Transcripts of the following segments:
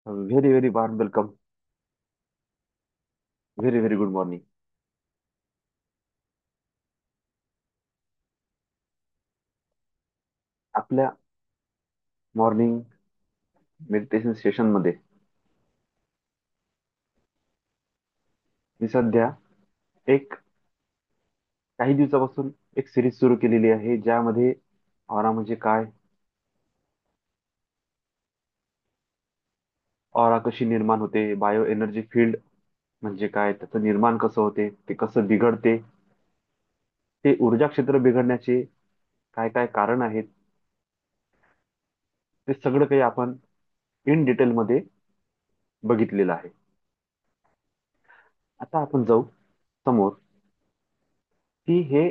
Very very warm welcome. Very very good morning. आपल्या morning meditation session मध्ये मी सध्या एक काही दिवसापासून एक सिरीज सुरू केलेली आहे, ज्यामध्ये ऑरा म्हणजे काय, ऑरा कशी निर्माण होते, बायो एनर्जी फील्ड म्हणजे काय, त्याचं निर्माण कसं होते, ते कसं बिघडते, ते ऊर्जा क्षेत्र बिघडण्याचे काय काय कारण आहेत, ते सगळं काही आपण इन डिटेल मध्ये बघितलेलं आहे. आता आपण जाऊ समोर, की हे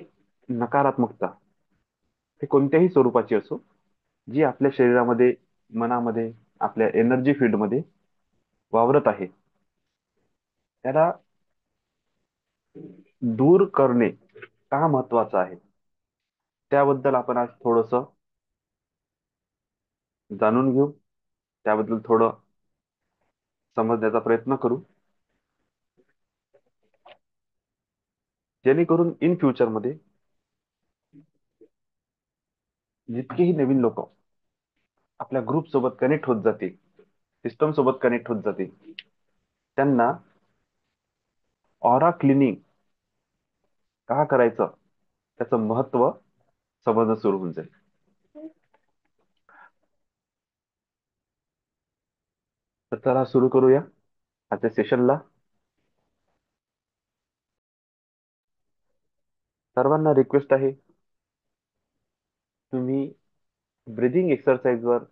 नकारात्मकता हे कोणत्याही स्वरूपाची असो, जी आपल्या शरीरामध्ये, मनामध्ये, आपल्या एनर्जी फील्डमध्ये वावरत आहे, त्याला दूर करणे का महत्वाचं आहे, त्याबद्दल आपण आज थोडस जाणून घेऊ. त्याबद्दल थोडं समजण्याचा प्रयत्न करू, जेणेकरून इन फ्युचरमध्ये जितकेही नवीन लोक आपल्या ग्रुप सोबत कनेक्ट होत जातील, सिस्टम सोबत कनेक्ट होत जातील, त्यांना ऑरा क्लिनिंग का करायचं त्याचं महत्व समजणं सुरू होऊन जाईल. तर चला सुरू करूया आजच्या सेशनला. सर्वांना रिक्वेस्ट आहे, तुम्ही ब्रीदिंग एक्सरसाइज वर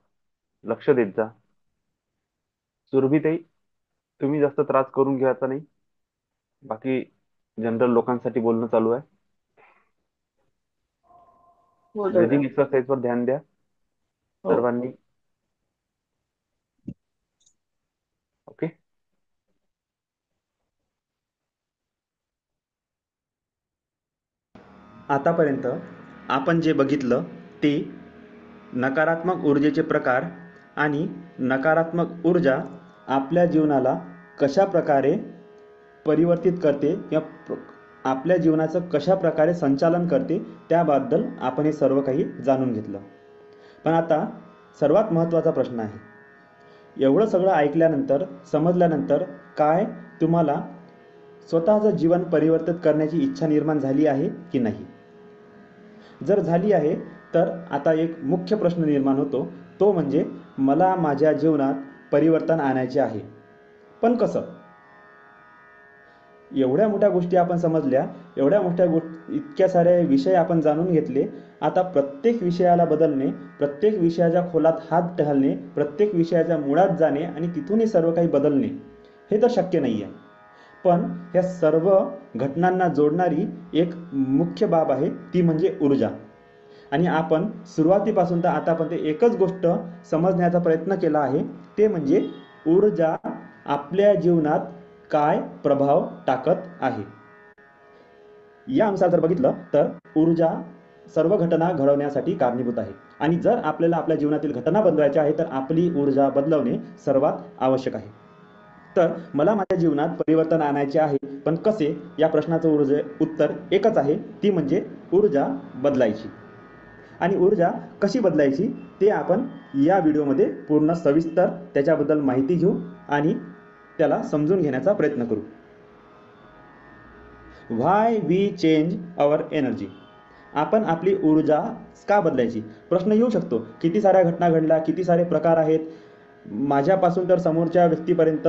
लक्ष देत जा. सुरभीतही तुम्ही जास्त त्रास करून घ्यायचा नाही. बाकी जनरल लोकांसाठी बोलणं चालू आहे. हो दादा. ब्रीदिंग एक्सरसाइज वर ध्यान द्या हो. सर्वांनी. ओके. आतापर्यंत आपण जे बघितलं ते नकारात्मक ऊर्जेचे प्रकार आणि नकारात्मक ऊर्जा आपल्या जीवनाला कशा प्रकारे परिवर्तित करते किंवा आपल्या जीवनाचं कशा प्रकारे संचालन करते त्याबद्दल आपण हे सर्व काही जाणून घेतलं. पण आता सर्वात महत्त्वाचा प्रश्न आहे, एवढं सगळं ऐकल्यानंतर समजल्यानंतर काय तुम्हाला स्वतःचं जीवन परिवर्तित करण्याची इच्छा निर्माण झाली आहे की नाही? जर झाली आहे तर आता एक मुख्य प्रश्न निर्माण होतो, तो म्हणजे मला माझ्या जीवनात परिवर्तन आणायचे आहे, पण कसं? एवढ्या मोठ्या गोष्टी आपण समजल्या, एवढ्या मोठ्या इतक्या सारे विषय आपण जाणून घेतले. आता प्रत्येक विषयाला बदलणे, प्रत्येक विषयाच्या खोलात हात घालणे, प्रत्येक विषयाच्या मुळात जाणे आणि तिथूनही सर्व काही बदलणे हे तर शक्य नाही आहे. पण ह्या सर्व घटनांना जोडणारी एक मुख्य बाब आहे, ती म्हणजे ऊर्जा. आणि आपण सुरुवातीपासून तर आतापर्यंत एकच गोष्ट समजण्याचा प्रयत्न केला आहे, ते म्हणजे ऊर्जा आपल्या जीवनात काय प्रभाव टाकत आहे. या अनुसार जर बघितलं तर ऊर्जा सर्व घटना घडवण्यासाठी कारणीभूत आहे. आणि जर आपल्याला आपल्या जीवनातील घटना बदलवायच्या आहे तर आपली ऊर्जा बदलवणे सर्वात आवश्यक आहे. तर मला माझ्या जीवनात परिवर्तन आणायचे आहे, पण कसे? या प्रश्नाचं उत्तर एकच आहे, ती म्हणजे ऊर्जा बदलायची. आणि ऊर्जा कशी बदलायची ते आपण या व्हिडिओमध्ये पूर्ण सविस्तर त्याच्याबद्दल माहिती घेऊ आणि त्याला समजून घेण्याचा प्रयत्न करू. व्हाय वी चेंज आवर एनर्जी. आपण आपली ऊर्जा का बदलायची? प्रश्न येऊ शकतो, किती साऱ्या घटना घडल्या, किती सारे प्रकार आहेत, माझ्यापासून तर समोरच्या व्यक्तीपर्यंत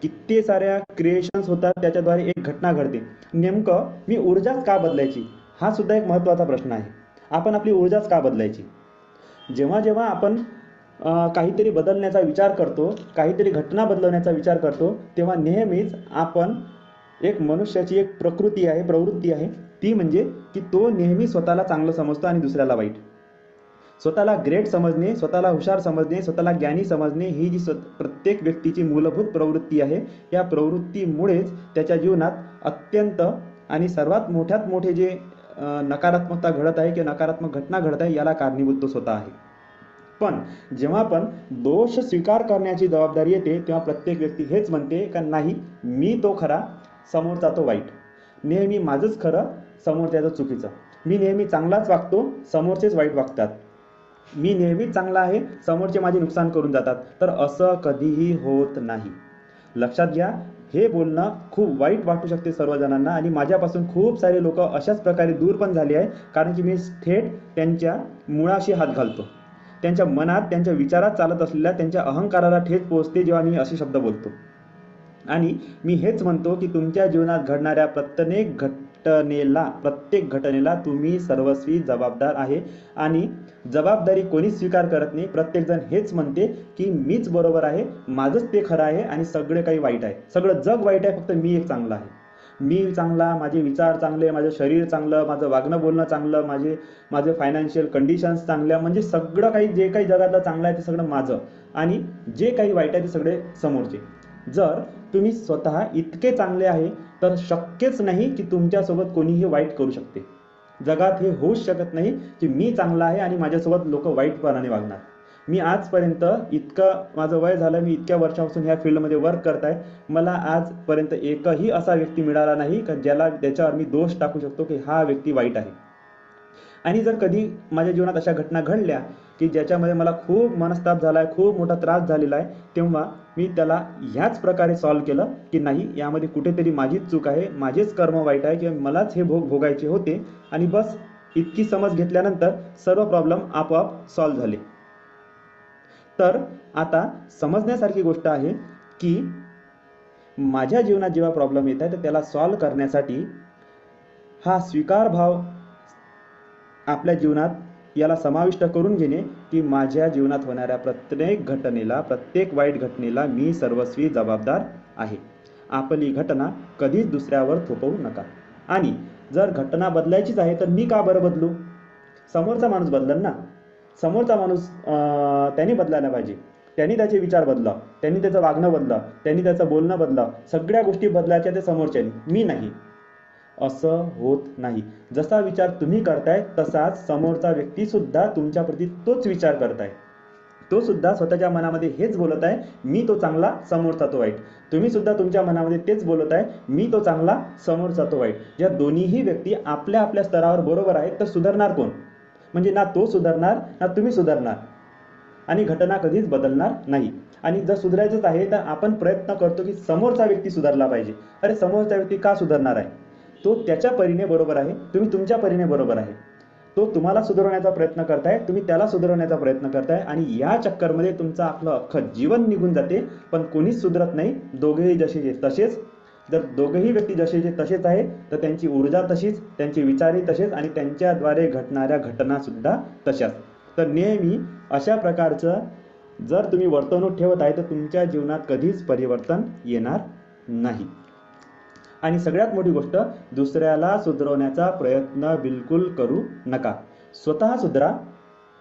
किती साऱ्या क्रिएशन्स होतात, त्याच्याद्वारे एक घटना घडते. नेमकं मी ऊर्जाच का बदलायची? हा सुद्धा एक महत्त्वाचा प्रश्न आहे. आपण आपली ऊर्जाच का बदलायची? जेव्हा जेव्हा आपण काहीतरी बदलण्याचा विचार करतो, काहीतरी घटना बदलवण्याचा विचार करतो, तेव्हा नेहमीच आपण एक मनुष्याची एक प्रवृत्ती आहे, ती म्हणजे की तो नेहमी स्वतःला चांगलं समजतो आणि दुसऱ्याला वाईट. स्वतःला ग्रेट समजणे, स्वतःला हुशार समजणे, स्वतःला ज्ञानी समजणे ही जी प्रत्येक व्यक्तीची मूलभूत प्रवृत्ती आहे, या प्रवृत्तीमुळेच त्याच्या जीवनात अत्यंत आणि सर्वात मोठ्यात मोठे जे नकारात्मकता घडत आहे किंवा नकारात्मक घटना घडत आहे, याला कारणीभूत तो स्वतः आहे. पण जेव्हा आपण दोष स्वीकार करण्याची जबाबदारी येते तेव्हा प्रत्येक व्यक्ती हेच म्हणते का नाही, मी तो खरा, समोरचा तो वाईट. नेहमी माझंच खरं, समोरच्याचं चुकीचं. मी नेहमी चांगलाच वागतो, समोरचेच वाईट वागतात. मी नेहमीच चांगला आहे, समोरचे माझे नुकसान करून जातात. तर असं कधीही होत नाही. लक्षात घ्या, हे बोलणं खूप वाईट वाटू शकते सर्वजणांना आणि माझ्यापासून खूप सारे लोक अशाच प्रकारे दूर पण झाले आहे, कारण की मी थेट त्यांच्या मुळाशी हात घालतो. त्यांच्या मनात, त्यांच्या विचारात चालत असलेल्या त्यांच्या अहंकाराला ठेच पोहोचते जेव्हा मी असे शब्द बोलतो. आणि मी हेच म्हणतो की तुमच्या जीवनात घडणाऱ्या प्रत्येक घटनेला तुम्ही सर्वस्वी जबाबदार आहे. आणि जबाबदारी कोणीच स्वीकार करत नाही. प्रत्येकजण हेच म्हणते की मीच बरोबर आहे, माझंच ते खरं आहे आणि सगळे काही वाईट आहे, सगळं जग वाईट आहे, फक्त मी एक चांगला आहे. मी चांगला, माझे विचार चांगले, माझं शरीर चांगलं, माझं वागणं बोलणं चांगलं, माझे फायनान्शियल कंडिशन्स चांगल्या, म्हणजे सगळं काही जे काही जगातलं चांगलं आहे ते सगळं माझं आणि जे काही वाईट आहे ते सगळे समोरचे. जर तुम्ही स्वतः इतके चांगले आहे तर शक्यच नाही की तुमच्यासोबत कोणीही वाईट करू शकते. जगात हे होऊच शकत नाही की मी चांगला आहे आणि माझ्यासोबत लोक वाईटपणाने वागणार. मी आजपर्यंत इतकं माझं वय झालं, मी इतक्या वर्षापासून ह्या फील्डमध्ये वर्क करत आहे, मला आजपर्यंत एकही असा व्यक्ती मिळाला नाही का ज्याच्यावर मी दोष टाकू शकतो की हा व्यक्ती वाईट आहे. आणि जर कधी माझ्या जीवनात अशा घटना घडल्या की ज्याच्यामध्ये मला खूप मनस्ताप झाला आहे, खूप मोठा त्रास झालेला आहे, तेव्हा मी त्याला ह्याच प्रकारे सॉल्व्ह केलं की नाही, यामध्ये कुठेतरी माझीच चूक आहे, माझेच कर्म वाईट आहे किंवा मलाच हे भोगायचे होते. आणि बस इतकी समज घेतल्यानंतर सर्व प्रॉब्लेम आपोआप सॉल्व्ह झाले. तर आता समजण्यासारखी गोष्ट आहे की माझ्या जीवनात जेव्हा प्रॉब्लेम येत आहे तर त्याला सॉल्व्ह करण्यासाठी हा स्वीकार भाव आपल्या जीवनात याला समाविष्ट करून घेणे की माझ्या जीवनात होणाऱ्या प्रत्येक घटनेला, प्रत्येक वाईट घटनेला मी सर्वस्वी जबाबदार आहे. आपली घटना कधीच दुसऱ्यावर थोपवू नका. आणि जर घटना बदलायचीच आहे तर मी का बरं बदलू? समोरचा माणूस बदलल ना. समोरचा माणूस त्यांनी बदलायला पाहिजे. त्यांनी त्याचे विचार बदला, त्यांनी त्याचं वागणं बदला, त्यांनी त्याचं बोलणं बदला, सगळ्या गोष्टी बदलायच्या ते समोरच्यानी, मी नाही. असं होत नाही. जसा विचार तुम्ही करताय तसाच समोरचा व्यक्ती सुद्धा तुमच्याप्रती तोच विचार करताय. तो सुद्धा स्वतःच्या मनामध्ये हेच बोलत आहे, मी तो चांगला, समोरचा तो वाईट. तुम्ही सुद्धा तुमच्या मनामध्ये तेच बोलत आहे, मी तो चांगला, समोरचा तो वाईट. या दोन्हीही व्यक्ती आपल्या आपल्या स्तरावर बरोबर आहेत, तर सुधारणार कोण? म्हणजे ना तो सुधारणार ना तुम्ही सुधारणार आणि घटना कधीच बदलणार नाही. आणि जर सुधारायचंच आहे तर आपण प्रयत्न करतो की समोरचा व्यक्ती सुधारला पाहिजे. अरे समोरचा व्यक्ती का सुधारणार आहे? तो त्याच्या परीने बरोबर आहे, तुम्ही तुमच्या परीने बरोबर आहे. तो तुम्हाला सुधारवण्याचा प्रयत्न करताय, तुम्ही त्याला सुधारवण्याचा प्रयत्न करताय आणि या चक्करमध्ये तुमचं आपलं अख्खं जीवन निघून जाते. पण कोणीच सुधरत नाही, दोघेही जसेचे तसेच. जर दोघेही व्यक्ती जसेचे तसेच आहे तर त्यांची ऊर्जा तशीच, त्यांचे विचारही तसेच आणि त्यांच्याद्वारे घडणाऱ्या घटना सुद्धा तशाच. तर नेहमी अशा प्रकारचं जर तुम्ही वर्तवणूक ठेवत आहे तर तुमच्या जीवनात कधीच परिवर्तन येणार नाही. आणि सगळ्यात मोठी गोष्ट, दुसऱ्याला सुधारवण्याचा प्रयत्न बिलकुल करू नका. स्वतः सुधरा,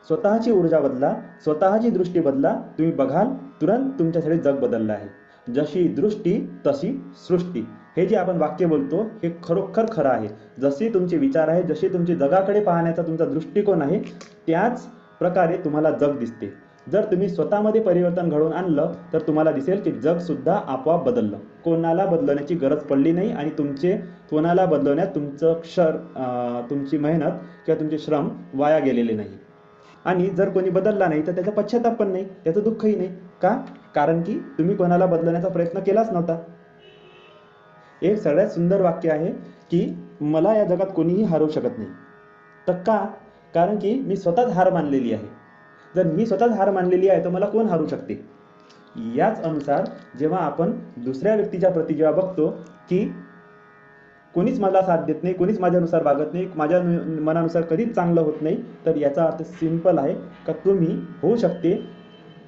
स्वतःची ऊर्जा बदला, स्वतःची दृष्टी बदला. तुम्ही बघाल तुरंत तुमच्यासाठी जग बदललं आहे. जशी दृष्टी तशी सृष्टी, हे जे आपण वाक्य बोलतो हे खरोखर खरं आहे. जसे तुमचे विचार आहे, जसे तुमचे जगाकडे पाहण्याचा तुमचा दृष्टिकोन आहे, त्याच प्रकारे तुम्हाला जग दिसते. जर तुम्ही स्वतःमध्ये परिवर्तन घडवून आणलं तर तुम्हाला दिसेल की जग सुद्धा आपोआप बदललं. कोणाला बदलण्याची गरज पडली नाही आणि कोणाला बदलवण्यात तुमची मेहनत किंवा तुमचे श्रम वाया गेलेले नाही. आणि जर कोणी बदलला नाही तर त्याचा पश्चाताप पण नाही, त्याचं दुःखही नाही. का? कारण की तुम्ही कोणाला बदलण्याचा प्रयत्न केलाच नव्हता. एक सगळ्यात सुंदर वाक्य आहे की मला या जगात कोणीही हरवू शकत नाही. तर का? कारण की मी स्वतःच हार मानलेली आहे. जर मी स्वतःच हार मानलेली आहे तर मला कोण हारू शकते? याच अनुसार जेव्हा आपण दुसऱ्या व्यक्तीच्या प्रती जेव्हा बघतो की कोणीच मला साथ देत नाही, कोणीच माझ्यानुसार वागत नाही, माझ्या मनानुसार कधीच चांगलं होत नाही, तर याचा अर्थ सिंपल आहे का तुम्ही होऊ शकते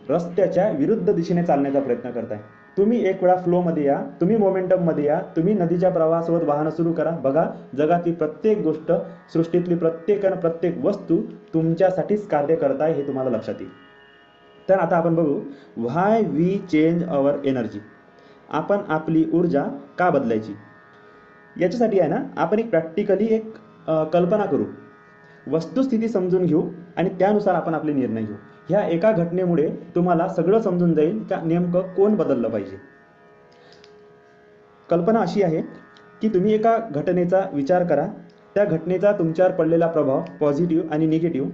रस्त्याच्या विरुद्ध दिशेने चालण्याचा प्रयत्न करताय. तुम्ही एक वेळा फ्लोमध्ये या, तुम्ही मोमेंटममध्ये या, तुम्ही नदीच्या प्रवाहासोबत वाहनं सुरू करा. बघा जगातली प्रत्येक गोष्ट, सृष्टीतली प्रत्येक वस्तू तुमच्यासाठीच कार्य करत आहे, हे तुम्हाला लक्षात येईल. तर आता आपण बघू व्हाय वी चेंज अवर एनर्जी. आपण आपली ऊर्जा का बदलायची? याच्यासाठी आहे ना, आपण एक प्रॅक्टिकली कल्पना करू, वस्तुस्थिती समजून घेऊ आणि त्यानुसार आपण आपले निर्णय घेऊ. ह्या एका घटनेमुळे तुम्हाला सगळं समजून जाईल का नेमकं कोण बदललं पाहिजे. कल्पना अशी आहे की तुम्ही एका घटनेचा विचार करा, त्या घटनेचा तुमच्यावर पडलेला प्रभाव पॉझिटिव्ह आणि निगेटिव्ह,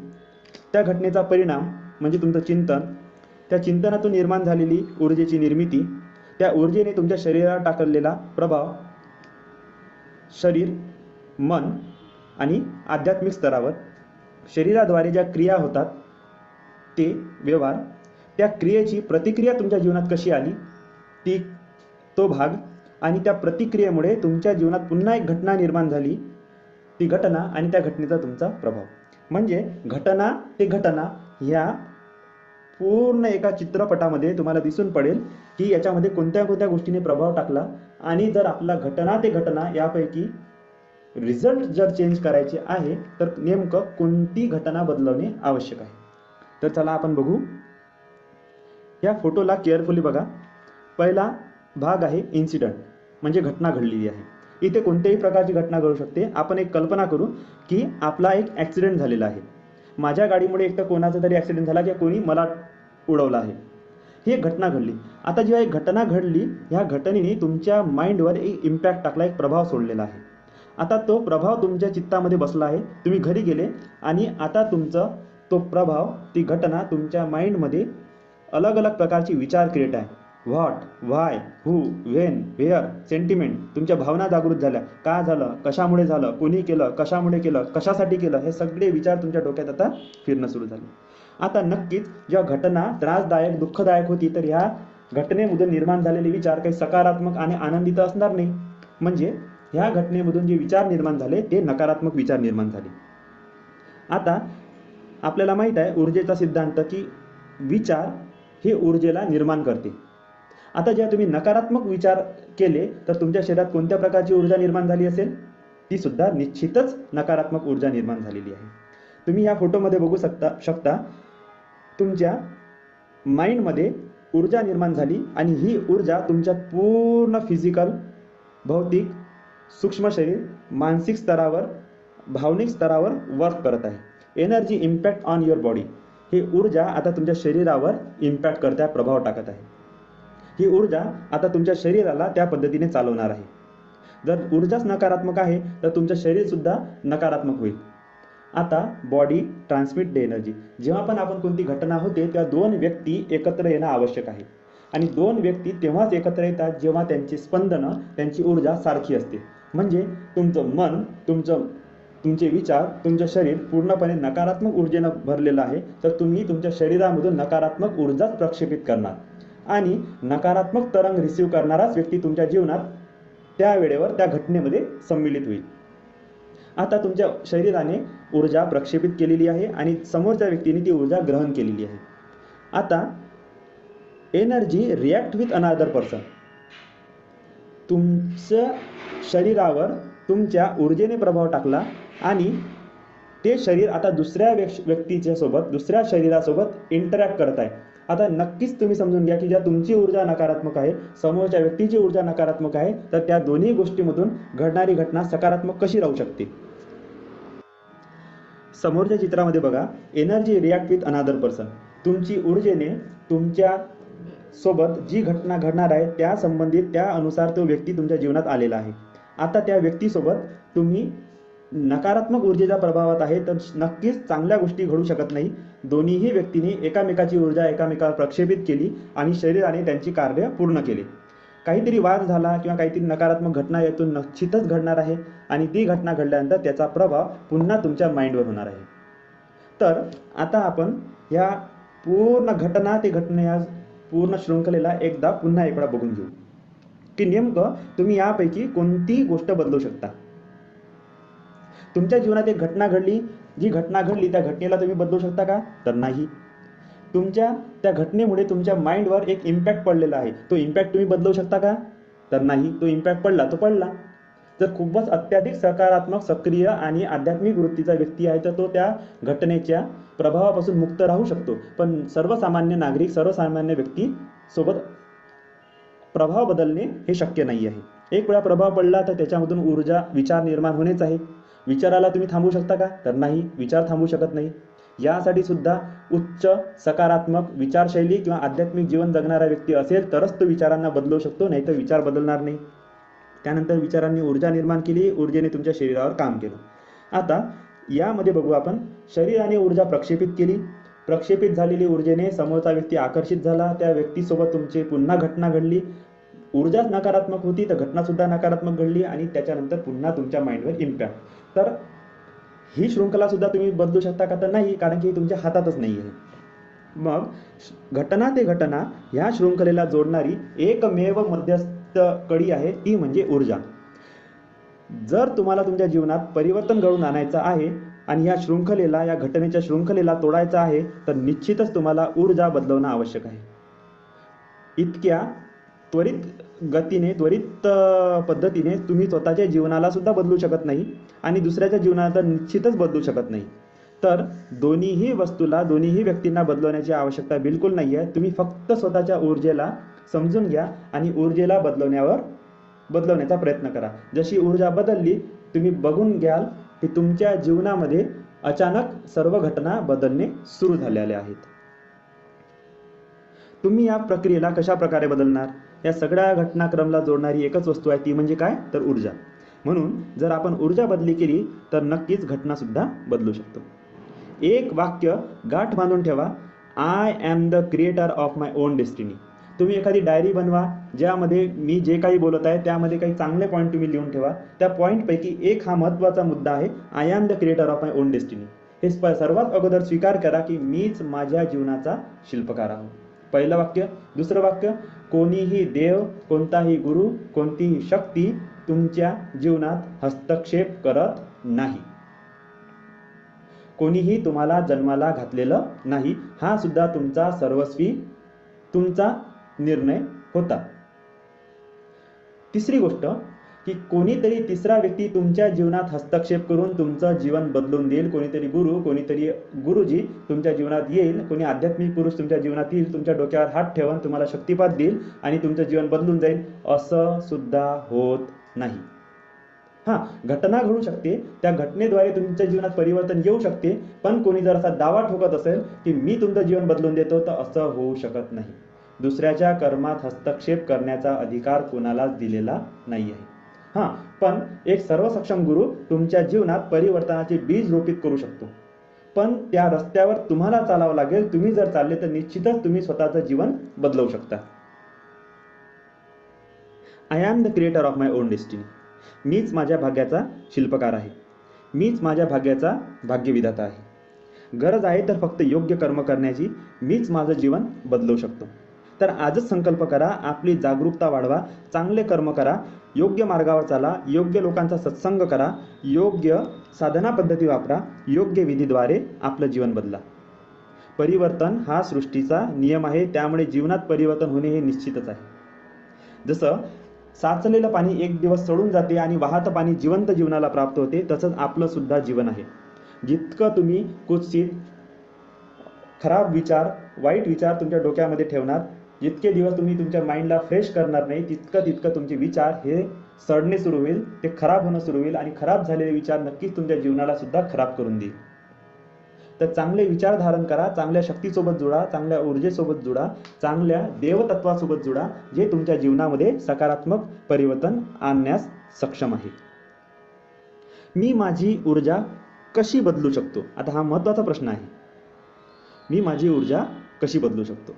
त्या घटनेचा परिणाम म्हणजे तुमचं चिंतन, त्या चिंतनातून निर्माण झालेली ऊर्जेची निर्मिती, त्या ऊर्जेने तुमच्या शरीरावर टाकलेला प्रभाव, शरीर, मन आणि आध्यात्मिक स्तरावर शरीराद्वारे ज्या क्रिया होतात ते व्यवहार, त्या क्रियेची प्रतिक्रिया तुमच्या जीवनात कशी आली तो भाग, आणि त्या प्रतिक्रियेमुळे तुमच्या जीवनात पुन्हा एक घटना निर्माण झाली, ती घटना आणि त्या घटनेचा तुमचा प्रभाव. म्हणजे घटना ते घटना ह्या पूर्ण एका चित्रपटामध्ये तुम्हाला दिसून पडेल की याच्यामध्ये कोणत्या कोणत्या गोष्टीने प्रभाव टाकला, आणि जर आपला घटना ते घटना यापैकी रिझल्ट जर चेंज करायचे आहे तर नेमकं कोणती घटना बदलवणे आवश्यक आहे. तर चला आपण बघू. या फोटोला केअरफुली बघा. पहिला भाग आहे इन्सिडंट, म्हणजे घटना घडलेली आहे. इथे कोणत्याही प्रकारची घटना घडू शकते. आपण एक कल्पना करू की आपला एक ॲक्सिडेंट झालेला आहे. माझ्या गाडीमुळे एक तर कोणाचा तरी ॲक्सिडेंट झाला किंवा कोणी मला उडवलं आहे. ही एक घटना घडली. आता जेव्हा एक घटना घडली, ह्या घटनेने तुमच्या माइंडवर एक इम्पॅक्ट टाकला, एक प्रभाव सोडलेला आहे. आता तो प्रभाव तुमच्या चित्तामध्ये बसला आहे. तुम्ही घरी गेले आणि आता तुमचा तो प्रभाव, ती घटना तुमच्या माइंडमध्ये अलग अलग प्रकारची विचार क्रिएट आहे. What, why, who, when, where, sentiment, तुमच्या भावना जागृत झाल्या. का झालं, कशामुळे झालं, कोणी केलं, कशामुळे केलं, कशासाठी केलं, हे सगळे विचार तुमच्या डोक्यात आता फिरणं सुरू झाले. आता नक्कीच जेव्हा घटना त्रासदायक, दुःखदायक होती तर ह्या घटनेमधून निर्माण झालेले विचार काही सकारात्मक आणि आनंदित असणार नाही. म्हणजे ह्या घटनेमधून जे विचार निर्माण झाले ते नकारात्मक विचार निर्माण झाले. आता आपल्याला माहीत आहे ऊर्जेचा सिद्धांत की विचार हे ऊर्जेला निर्माण करते. आता जेव्हा तुम्ही नकारात्मक विचार केले तर तुमच्या शरीरात कोणत्या प्रकारची ऊर्जा निर्माण झाली असेल, ती सुद्धा निश्चितच नकारात्मक ऊर्जा निर्माण झालेली आहे. तुम्ही या फोटोमध्ये बघू शकता तुमच्या माइंडमध्ये ऊर्जा निर्माण झाली, आणि ही ऊर्जा तुमच्या पूर्ण फिजिकल, भौतिक, सूक्ष्म शरीर, मानसिक स्तरावर, भावनिक स्तरावर वर्क करत आहे. Energy impact on your body. ही ऊर्जा आता तुमच्या शरीरावर इम्पॅक्ट करत आहे, प्रभाव टाकत आहे. ही ऊर्जा आता तुमच्या शरीराला त्या पद्धतीने चालवणार आहे. जर ऊर्जाच नकारात्मक आहे तर तुमचं शरीरसुद्धा नकारात्मक होईल. आता बॉडी ट्रान्समिट द एनर्जी. जेव्हा पण आपण कोणती घटना होते तेव्हा दोन व्यक्ती एकत्र येणं आवश्यक आहे, आणि दोन व्यक्ती तेव्हाच एकत्र येतात जेव्हा त्यांची स्पंदनं, त्यांची ऊर्जा सारखी असते. म्हणजे तुमचं मन, तुमचे विचार, तुमचं शरीर पूर्णपणे नकारात्मक ऊर्जेनं भरलेलं आहे तर तुम्ही तुमच्या शरीरामधून नकारात्मक ऊर्जाच प्रक्षेपित करणार, आणि नकारात्मक तरंग रिसीव्ह करणाराच व्यक्ती तुमच्या जीवनात त्या वेळेवर त्या घटनेमध्ये सम्मिलित होईल. आता तुमच्या शरीराने ऊर्जा प्रक्षेपित केलेली आहे आणि समोरच्या व्यक्तीने ती ऊर्जा ग्रहण केलेली आहे. आता energy react with another person. तुमच्या शरीरावर तुमच्या ऊर्जेने प्रभाव टाकला आणि ते शरीर आता दुसऱ्या व्यक्तीच्या सोबत, दुसऱ्या शरीरासोबत इंटरॅक्ट करत आहे. आता नक्कीच तुम्ही समजून घ्या की ज्या तुमची ऊर्जा नकारात्मक आहे, समोरच्या व्यक्तीची ऊर्जा नकारात्मक आहे, तर त्या दोन्ही गोष्टीमधून घडणारी घटना सकारात्मक कशी राहू शकते. समोरच्या चित्रामध्ये बघा, energy react with another person. तुमची ऊर्जेने तुमच्या सोबत जी घटना घडणार आहे त्या संबंधित, त्या अनुसार तो व्यक्ती तुमच्या जीवनात आलेला आहे. आता त्या व्यक्तीसोबत तुम्ही नकारात्मक ऊर्जेच्या प्रभावात आहे तर नक्कीच चांगल्या गोष्टी घडू शकत नाही. दोन्हीही व्यक्तींनी एकामेकाची ऊर्जा एकामेकावर प्रक्षेपित केली आणि शरीराने त्यांची कार्य पूर्ण केली. काहीतरी वाद झाला किंवा काहीतरी नकारात्मक घटना यातून निश्चितच घडणार आहे, आणि ती घटना घडल्यानंतर त्याचा प्रभाव पुन्हा तुमच्या माइंडवर होणार आहे. तर आता आपण या पूर्ण घटना ते घटना या पूर्ण शृंखलेला पुन्हा एकदा बघून घेऊ की नेमकं तुम्ही यापैकी कोणती गोष्ट बदलू शकता. तुमच्या जीवनात एक घटना घडली, जी घटना घडली त्या घटनेला तुम्ही बदलू शकता का? तर नाही. तुमच्या त्या घटनेमुळे तुमच्या माइंडवर एक इम्पॅक्ट पडलेला आहे, तो इम्पॅक्ट तुम्ही बदलू शकता का? तर नाही. तो इम्पॅक्ट पडला तो पडला. जर खूपच अत्याधिक सकारात्मक, सक्रिय आणि आध्यात्मिक वृत्तीचा व्यक्ती आहे तर तो त्या घटनेच्या प्रभावापासून मुक्त राहू शकतो. पण सर्वसामान्य नागरिक, सर्वसामान्य व्यक्ती सोबत प्रभाव बदलणे हे शक्य नाही आहे. एक वेळा प्रभाव पडला तर त्याच्यामधून ऊर्जा, विचार निर्माण होणेच आहे. विचाराला तुम्ही थांबवू शकता का? तर नाही, विचार थांबवू शकत नाही. यासाठी सुद्धा उच्च सकारात्मक विचारशैली किंवा आध्यात्मिक जीवन जगणारा व्यक्ती असेल तरच तो विचारांना बदलू शकतो, नाही तर विचार बदलणार नाही. त्यानंतर विचारांनी ऊर्जा निर्माण केली, ऊर्जेने तुमच्या शरीरावर काम केलं. आता यामध्ये बघू आपण, शरीराने ऊर्जा प्रक्षेपित केली, प्रक्षेपित झालेली ऊर्जेने समोरचा व्यक्ती आकर्षित झाला, त्या व्यक्तीसोबत तुमची पुन्हा घटना घडली, ऊर्जाच नकारात्मक होती तर घटनासुद्धा नकारात्मक घडली आणि त्याच्यानंतर पुन्हा तुमच्या माइंडवर इम्पॅक्ट. तर ही शृंखला सुद्धा तुम्ही बदलू शकता का? तर नाही, कारण की ही तुमच्या हातातच नाही आहे. मग घटना ते घटना ह्या शृंखलेला जोडणारी एकमेव मध्यस्थ कडी आहे, ती म्हणजे ऊर्जा. जर तुम्हाला तुमच्या जीवनात परिवर्तन घडवून आणायचं आहे आणि या शृंखलेला, या घटनेच्या शृंखलेला तोडायचं आहे, तर निश्चितच तुम्हाला ऊर्जा बदलवणं आवश्यक आहे. इतक्या त्वरित गतीने, त्वरित पद्धतीने तुम्ही स्वतःच्या जीवनाला सुद्धा बदलू शकत नाही आणि दुसऱ्याच्या जीवनाला तर निश्चितच बदलू शकत नाही. तर दोन्हीही वस्तूला, दोन्हीही व्यक्तींना बदलवण्याची आवश्यकता बिलकुल नाही आहे. तुम्ही फक्त स्वतःच्या ऊर्जेला समजून घ्या आणि ऊर्जेला बदलवण्याचा प्रयत्न करा. जशी ऊर्जा बदलली, तुम्ही बघून घ्याल की तुमच्या जीवनामध्ये अचानक सर्व घटना बदलणे सुरू झालेल्या आहेत. तुम्ही या प्रक्रियेला कशा प्रकारे बदलणार? या सगळ्या घटनाक्रमला जोडणारी एकच वस्तू आहे, ती म्हणजे काय? तर ऊर्जा. म्हणून जर आपण ऊर्जा बदली केली तर नक्कीच घटना सुद्धा बदलू शकतो. एक वाक्य गाठ बांधून ठेवा, I am the creator of my on destiny. तुम्ही एखादी डायरी बनवा, ज्यामध्ये मी जे काही बोलत आहे त्यामध्ये काही चांगले पॉईंट तुम्ही लिहून ठेवा. त्या पॉईंटपैकी एक हा महत्त्वाचा मुद्दा आहे, I am the creator of my on destiny. हे सर्वात अगोदर स्वीकार करा की मीच माझ्या जीवनाचा शिल्पकार आहे. पहिलं वाक्य. दुसरं वाक्य, कोणीही देव, कोणताही गुरु, कोणतीही शक्ती तुमच्या जीवनात हस्तक्षेप करत नाही. कोणीही तुम्हाला जन्माला घातलेलं नाही, हा सुद्धा तुमचा सर्वस्वी तुमचा निर्णय होता. तिसरी गोष्ट, की कोणीतरी तिसरा व्यक्ती तुमच्या जीवनात हस्तक्षेप करून तुमचं जीवन बदलून देईल. कोणीतरी गुरु, कोणीतरी गुरुजी तुमच्या जीवनात येईल, कोणी आध्यात्मिक पुरुष तुमच्या जीवनात येईल, तुमच्या डोक्यावर हात ठेवून तुम्हाला शक्तिपात देईल आणि तुमचं जीवन बदलून जाईल, असं सुद्धा होत नाही. हां, घटना घडू शकते, त्या घटनेद्वारे तुमच्या जीवनात परिवर्तन येऊ शकते, पण कोणी जर असा दावा ठोकत असेल की मी तुमचं जीवन बदलून देतो, तर असं होऊ शकत नाही. दुसऱ्याच्या कर्मात हस्तक्षेप करण्याचा अधिकार कोणालाच दिलेला नाही आहे. हां, पण एक सर्वसक्षम गुरु तुमच्या जीवनात परिवर्तनाचे बीज रोपित करू शकतो, पण त्या रस्त्यावर तुम्हाला चालावं लागेल. तुम्ही जर चालले तर निश्चितच तुम्ही स्वतःचं जीवन बदलवू शकता. I am the creator of my on destiny. मीच माझ्या भाग्याचा शिल्पकार आहे, मीच माझ्या भाग्याचा भाग्यविधाता आहे. गरज आहे तर फक्त योग्य कर्म करण्याची, मीच माझं जीवन बदलवू शकतो. तर आजच संकल्प करा, आपली जागरूकता वाढवा, चांगले कर्म करा, योग्य मार्गावर चाला, योग्य लोकांचा सत्संग करा, योग्य साधना पद्धती वापरा, योग्य विधीद्वारे आपलं जीवन बदला. परिवर्तन हा सृष्टीचा नियम आहे, त्यामुळे जीवनात परिवर्तन होणे हे निश्चितच आहे. जसं साचलेलं पाणी एक दिवस सडून जाते आणि वाहतं पाणी जिवंत जीवनाला प्राप्त होते, तसंच आपलं सुद्धा जीवन आहे. जितकं तुम्ही कुत्सित खराब विचार, वाईट विचार तुमच्या डोक्यामध्ये ठेवणार, जितके दिवस तुम्ही तुमच्या माइंडला फ्रेश करणार नाही, तितकं तुमचे विचार हे सडणे सुरू होईल, ते खराब होणं सुरू होईल आणि खराब झालेले विचार नक्कीच तुमच्या जीवनाला सुद्धा खराब करून देईल. तर चांगले विचार धारण करा, चांगल्या शक्तीसोबत जुळा, चांगल्या ऊर्जेसोबत जुळा, चांगल्या देवतत्वासोबत जुळा, जे तुमच्या जीवनामध्ये सकारात्मक परिवर्तन आणण्यास सक्षम आहे. मी माझी ऊर्जा कशी बदलू शकतो? आता हा महत्त्वाचा प्रश्न आहे. मी माझी ऊर्जा कशी बदलू शकतो?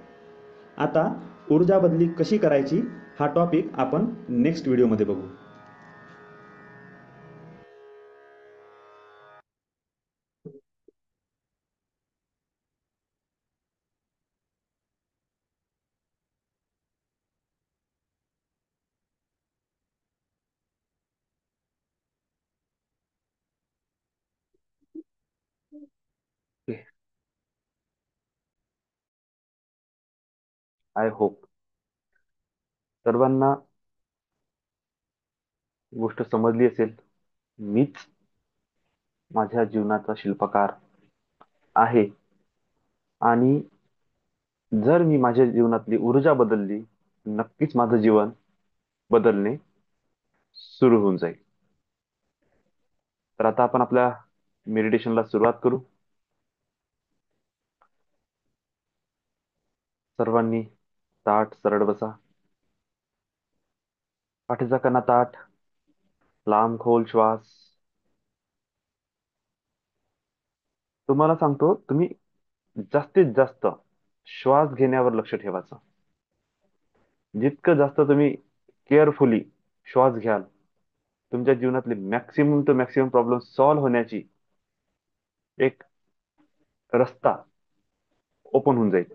आता ऊर्जा बदली कशी करायची, हा टॉपिक आपण नेक्स्ट व्हिडिओमध्ये बघू. आय होप सर्वांना गोष्ट समजली असेल. मीच माझ्या जीवनाचा शिल्पकार आहे आणि जर मी माझ्या जीवनातली ऊर्जा बदलली, नक्कीच माझं जीवन बदलणे सुरू होऊन जाईल. तर आता आपण आपल्या मेडिटेशनला सुरुवात करू. सर्वांनी ताठ सरळ बसा. पाठीचा कणा ताठ. लांब खोल श्वास. तुम्हाला सांगतो, तुम्ही जास्तीत जास्त श्वास घेण्यावर लक्ष ठेवायचं. जितकं जास्त तुम्ही केअरफुली श्वास घ्याल, तुमच्या जीवनातले maximum to maximum problem solve होण्याची एक रस्ता ओपन होऊन जाईल.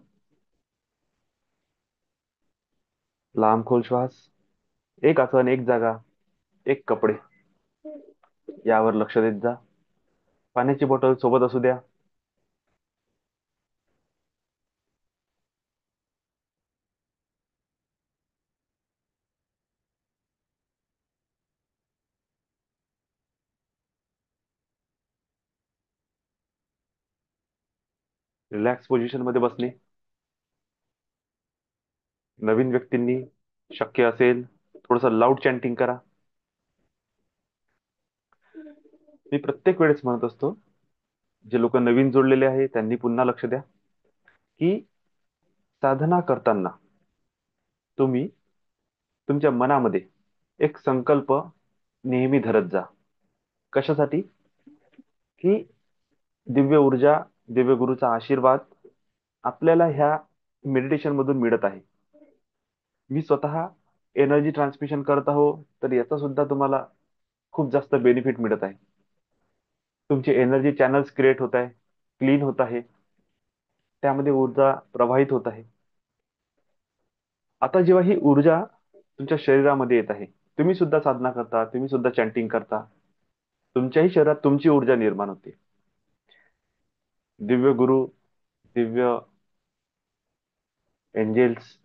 लांब खोल श्वास. एक आसन, एक जागा, एक कपडे, यावर लक्ष देत जा. पाण्याची बॉटल सोबत असू द्या. रिलॅक्स पोझिशन मध्ये बसणे. नवीन व्यक्तींनी शक्य असेल थोडस लाऊड चॅन्टिंग करा. मी प्रत्येक वेळेस म्हणत असतो, जे लोक नवीन जोडलेले आहे त्यांनी पुन्हा लक्ष द्या, की साधना करताना तुम्ही तुमच्या मनामध्ये एक संकल्प नेहमी धरत जा. कशासाठी? की दिव्य ऊर्जा, दिव्य गुरुचा आशीर्वाद आपल्याला ह्या मेडिटेशन मधून मिळत आहे. मी स्वतः एनर्जी ट्रान्समिशन करत आहो, तर याचा सुद्धा तुम्हाला खूप जास्त बेनिफिट मिळत आहे. तुमचे एनर्जी चॅनल्स क्रिएट होत आहे, क्लीन होत आहे, त्यामध्ये ऊर्जा प्रवाहित होत आहे. आता जेव्हा ही ऊर्जा तुमच्या शरीरामध्ये येत आहे, तुम्ही सुद्धा साधना करता, तुम्ही सुद्धा चॅन्टिंग करता, तुमच्याही शरीरात तुमची ऊर्जा निर्माण होते. दिव्य गुरु, दिव्य एंजेल्स,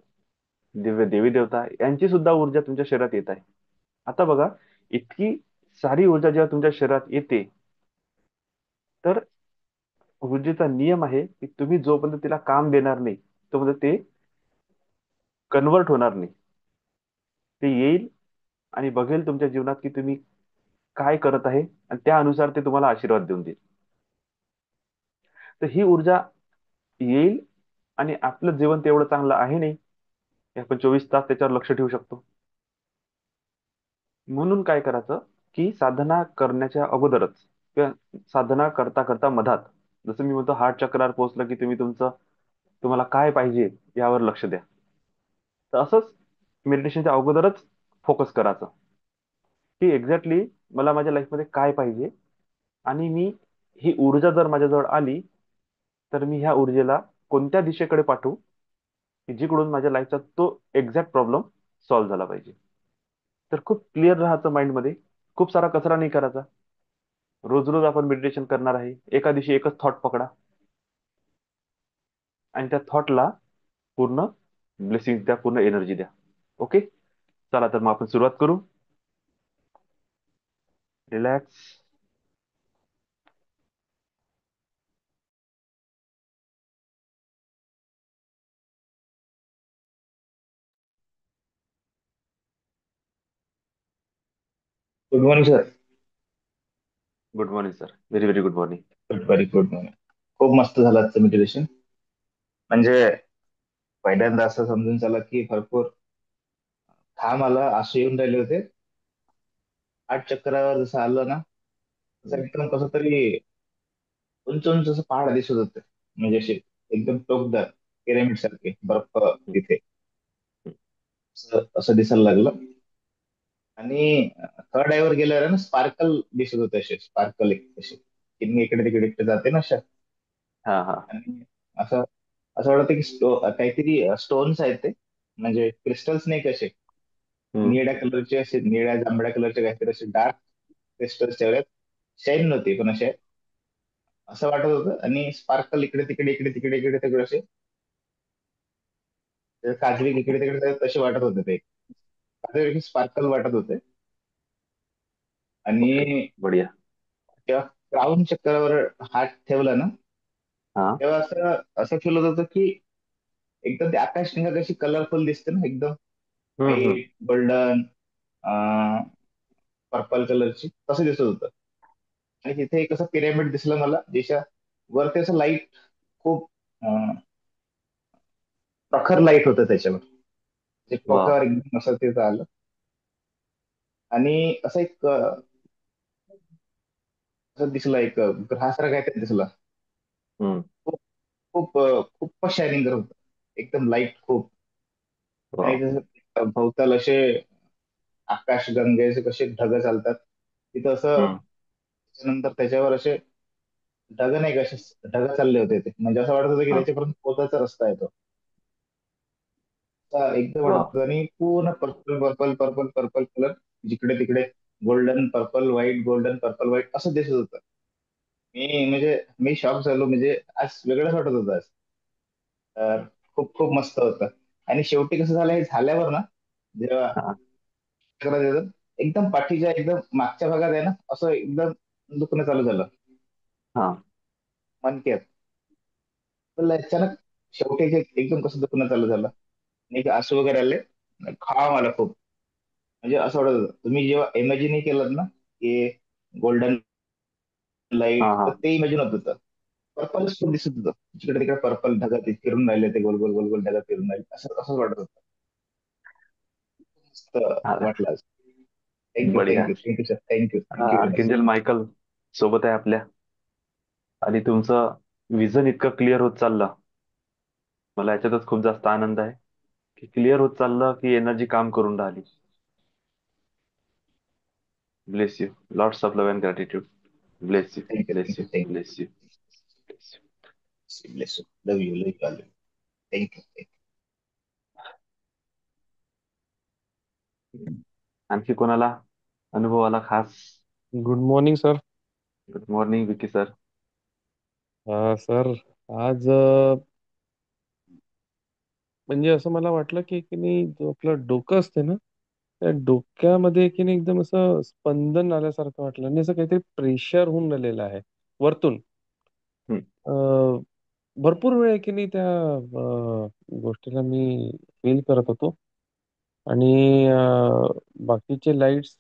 दिव्य देवी देवता यांची सुद्धा ऊर्जा तुमच्या शरीरात येत आहे. आता बघा, इतकी सारी ऊर्जा जेव्हा तुमच्या शरीरात येते, तर ऊर्जेचा नियम आहे की तुम्ही जोपर्यंत तिला काम देणार नाही, तोपर्यंत ते कन्वर्ट होणार नाही. ते येईल आणि बघेल तुमच्या जीवनात की तुम्ही काय करत आहे, आणि त्यानुसार ते तुम्हाला आशीर्वाद देऊन देईल. तर ही ऊर्जा येईल, आणि आपलं जीवन तेवढं चांगलं आहे नाही की आपण 24 तास त्याच्यावर लक्ष ठेवू शकतो. म्हणून काय करायचं, की साधना करण्याच्या अगोदरच किंवा साधना करता करता मधात, जसं मी म्हणतो हार्ट चक्रावर पोहोचलं की तुम्ही तुम्हाला काय पाहिजे यावर लक्ष द्या. तर असंच मेडिटेशनच्या अगोदरच फोकस करायचं, की एक्झॅक्टली मला माझ्या लाईफमध्ये काय पाहिजे, आणि मी ही ऊर्जा जर माझ्याजवळ आली, तर मी ह्या ऊर्जेला कोणत्या दिशेकडे पाठवू, की जिकडून माझ्या लाईफचा तो एक्झॅक्ट प्रॉब्लेम सॉल्व्ह झाला पाहिजे. तर खूप क्लिअर राहायचं माइंडमध्ये. खूप सारा कचरा नाही करायचा. रोज रोज आपण मेडिटेशन करणार आहे, एका दिवशी एकच थॉट पकडा आणि त्या थॉटला पूर्ण ब्लेसिंग द्या, पूर्ण एनर्जी द्या. ओके, चला तर मग आपण सुरुवात करू. Relax. Good morning sir. Good morning sir, very very good morning. Very good morning. खूप मस्त झालं आजचं मेडिटेशन. म्हणजे पहिल्यांदा असं समजून चला की भरपूर ठाम आला असे येऊन राहिले होते. आठ चक्रावर जसं आलं ना, तसं एकदम कसं तरी उंच उंच असं पहाड दिसत होते. म्हणजे असे एकदम टोकदार पिरामिड सारखे बर्फ तिथे असं दिसायला लागलं. आणि थर्ड आय वर गेल्यावर ना स्पार्कल दिसत होते, असे स्पार्कल एक असे किंवा इकडे तिकडे इकडे जाते ना अशा. हा हा. आणि असं असं वाटतं की काहीतरी स्टोन्स आहेत ते, म्हणजे क्रिस्टल्स नाही कसे हम्म. निळ्या कलरचे, असे निळ्या जांभळ्या कलरचे काहीतरी असे डार्क क्रिस्टल्स ठेवल्यात. शाईन नव्हती पण असे असं वाटत होतं. आणि स्पार्कल इकडे तिकडे इकडे तिकडे इकडे तिकडे असे काजवी इकडे तिकडे तसे वाटत होते ते. काजवी स्पार्कल वाटत होते. आणि ओके, बढिया. तेव्हा क्राऊन चक्रावर हात ठेवला ना, हा. तेव्हा असं असं फील होत होतं की एकदम ते आकाश निघा कशी कलरफुल दिसते ना, एकदम हम्म. व्हाईट गोल्डन पर्पल कलरची तसं दिसत होतं. आणि तिथे एक असं पिरॅमिड दिसलं मला, ज्याच्या वरती असं लाईट खूप प्रखर लाईट होतं त्याच्यावर, जे वा. डोक्यावर एकदम असं ते आलं. आणि असं एक असं दिसलं, एक ग्रहासारखं काहीतरी दिसलं. हम्म. खूप खूप खूपच शायनिंग करत होतं, एकदम लाईट खूप. वा. आणि त्याचं भोवताल असे आकाशगंगेचे कसे ढग चालतात तिथं असं. हम्म. त्याच्यानंतर त्याच्यावर असे ढग नाही का, असे ढग चालले होते ते, म्हणजे असं वाटत होतं की हा. त्याच्यापर्यंत पोहोचायचा रस्ता आहे तो. एकदम वाटत वा. होतं. आणि पूर्ण purple purple purple purple colour, जिकडे तिकडे golden purple white, golden purple white असं दिसत होतं. मी शॉक झालो, म्हणजे आज वेगळंच वाटत होतं आज. तर खूप खूप मस्त होतं. आणि शेवटी कसं झालं, हे झाल्यावर ना, जेव्हा हा. करायला देतात, एकदम पाठीच्या एकदम मागच्या भागात आहे ना, असं एकदम दुखणं चालू झालं हा. मनक्यात. तर अचानक शेवटी जे एकदम कसं दुखणं चालू झालं, आणि ते आसू वगैरे आले, खाव आला खूप. म्हणजे असं वाटत होतं, तुम्ही जेव्हा इमॅजिन केलं ना की गोल्डन हा. लाईट, हा. तर ते इमॅजिन होत होतं. पर्पल दिसत होतं, जिकडे तिकडे पर्पल ढगात ते फिरून राहिले, ते गोल गोल गोल गोल ढगात फिरून राहिले, असं असं वाटत होतं. मस्त हा. वाटलं आज. थँक्यू बढिया. Thank you thank you sir, thank you thank you very much sir. Archangel Michael सोबत आहे आपल्या, आणि तुमचं विजन इतकं क्लिअर होत चाललं. मला याच्यातच खूप जास्त आनंद आहे की क्लिअर होत चाललं की एनर्जी काम करून राहिली. Bless you. Lots of love and gratitude. Bless you. Thank you bless thank you you. Bless you. Bless you. Thank you. Love you love you. Thank you. आणखी कोणाला अनुभव आला खास? Good morning sir. Good morning Vicky sir. Sir, आज म्हणजे असं मला वाटलं की नाही, जो आपलं डोकं असते ना, त्या डोक्यामध्ये की नाही एकदम असं स्पंदन आल्यासारखं वाटलं, आणि असं काहीतरी प्रेशर होऊन राहिलेलं आहे वरतून. हम्म. अं, भरपूर वेळ आहे की नाही त्या गोष्टीला मी फील करत होतो. आणि बाकीचे लाईट्स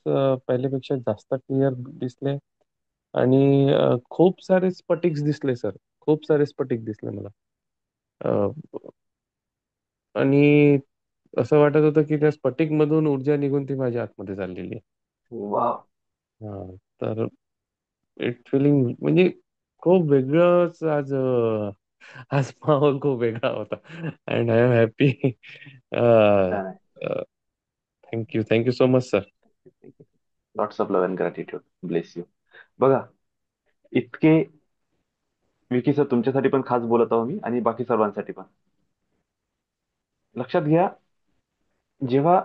पहिल्यापेक्षा जास्त क्लिअर दिसले. आणि खूप सारे स्फटिक्स दिसले सर. खूप सारे स्फटिक दिसले मला. अ, आणि असं वाटत होतं की त्या स्फटिक मधून ऊर्जा निघून ती माझ्या आतमध्ये चाललेली आहे. वा. हा. तर इट फिलिंग म्हणजे खूप वेगळंच आज. आज माहोल खूप वेगळा होता. And I am happy. Thank you thank you so much sir. Lots of love and gratitude. Bless you. बघा, इतके विकी सर तुमच्यासाठी पण खास बोलत आहो मी, आणि बाकी सर्वांसाठी पण. लक्षात घ्या, जेव्हा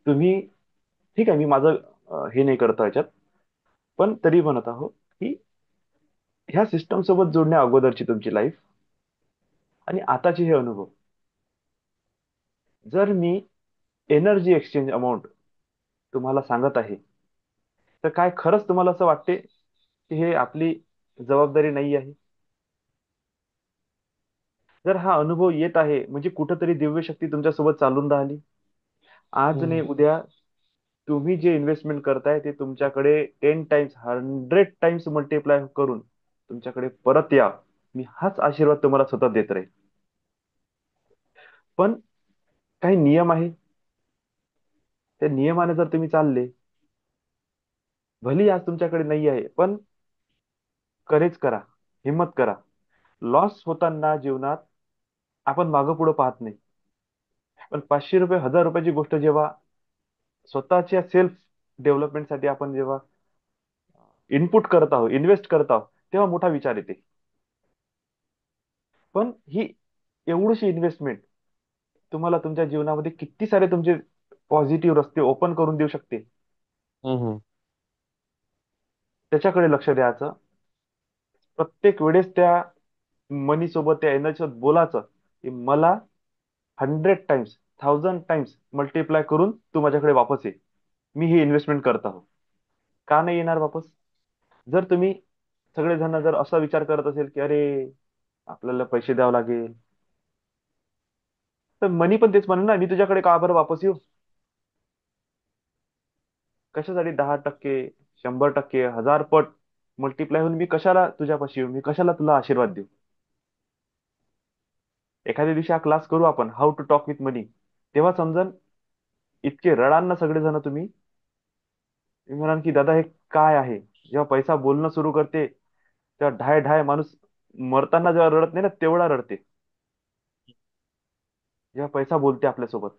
तुम्ही, ठीक आहे मी माझं हे नाही करतो याच्यात, पण तरी म्हणत आहो की ह्या सिस्टम सोबत जोडण्या अगोदरची तुमची लाईफ आणि आताचे हे अनुभव, जर मी एनर्जी एक्सचेंज अमाऊंट तुम्हाला सांगत आहे, तर काय खरंच तुम्हाला असं वाटते की हे आपली जबाबदारी नाही आहे? जर हा अनुभव येत आहे म्हणजे कुठंतरी दिव्य शक्ती तुमच्या सोबत चालून राहिली. आज नाही हम्म. उद्या तुम्ही जे इन्व्हेस्टमेंट करताय ते तुमच्याकडे 10 टाइम्स 100 टाइम्स मल्टिप्लाय करून तुमच्याकडे परत या. मी हाच आशीर्वाद तुम्हाला सतत देत राहील. पण काही नियम आहे, त्या नियमाने जर तुम्ही चालले, भली आज तुमच्याकडे नाही आहे, पण करेज करा, हिम्मत करा. लॉस होताना जीवनात आपण मागं पुढे पाहत नाही, पण 500 रुपये 1000 रुपयाची गोष्ट जेव्हा स्वतःच्या सेल्फ डेव्हलपमेंटसाठी आपण जेव्हा इनपुट करत आहोत, इन्व्हेस्ट करत आहोत, तेव्हा मोठा विचार येते. पण ही एवढीशी इन्व्हेस्टमेंट तुम्हाला तुमच्या जीवनामध्ये किती सारे तुमचे पॉझिटिव्ह रस्ते ओपन करून देऊ शकते. हम्म. त्याच्याकडे लक्ष द्यायचं. प्रत्येक वेळेस त्या मनी सोबत, त्या एनर्जी सोबत बोलायचं की मला 100 टाइम्स 1000 टाइम्स मल्टिप्लाय करून तू माझ्याकडे वापस ये. मी ही इन्व्हेस्टमेंट करत आहो. का नाही येणार वापस? जर तुम्ही सगळेजण जर असा विचार करत असेल की अरे आपल्याला पैसे द्यावे लागेल, तर मनी पण तेच म्हणून ना, मी तुझ्याकडे का बरं वापस येऊ? कशासाठी 10%, 100%, 1000 पट मल्टिप्लाय होऊन मी कशाला तुझ्यापाशी येऊ? मी कशाला तुला आशीर्वाद देऊ? एखाद्या दिवशी हा क्लास करू आपण, हाऊ टू टॉक विथ मनी. तेव्हा समजन, इतके रडाल ना सगळेजण तुम्ही. तुम्ही म्हणाल की दादा हे काय आहे. जेव्हा पैसा बोलणं सुरू करते, तेव्हा ढाय ढाय माणूस मरताना जेव्हा रडत नाही ना, तेवढा रडते जेव्हा पैसा बोलते आपल्यासोबत.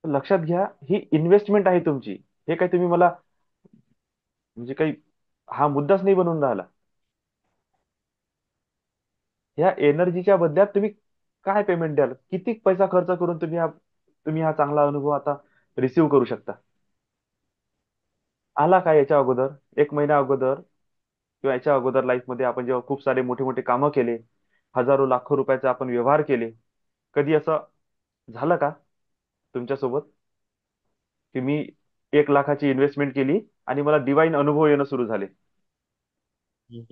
तर लक्षात घ्या, ही इन्व्हेस्टमेंट आहे तुमची. हे काही तुम्ही मला म्हणजे काही हा मुद्दाच नाही बनवून राहिला. ह्या एनर्जीच्या बदल्यात तुम्ही काय पेमेंट द्याल, किती पैसा खर्च करून तुम्ही हा चांगला अनुभव आता रिसिव्ह करू शकता. आला काय याच्या अगोदर, 1 महिना अगोदर किंवा याच्या अगोदर लाईफ मध्ये आपण जेव्हा खूप सारे मोठे मोठे कामं केले, हजारो लाखो रुपयाचे आपण व्यवहार केले, कधी असं झालं का तुमच्यासोबत की मी 1 लाखाची इन्व्हेस्टमेंट केली आणि मला डिवाइन अनुभव येणं सुरू झाले?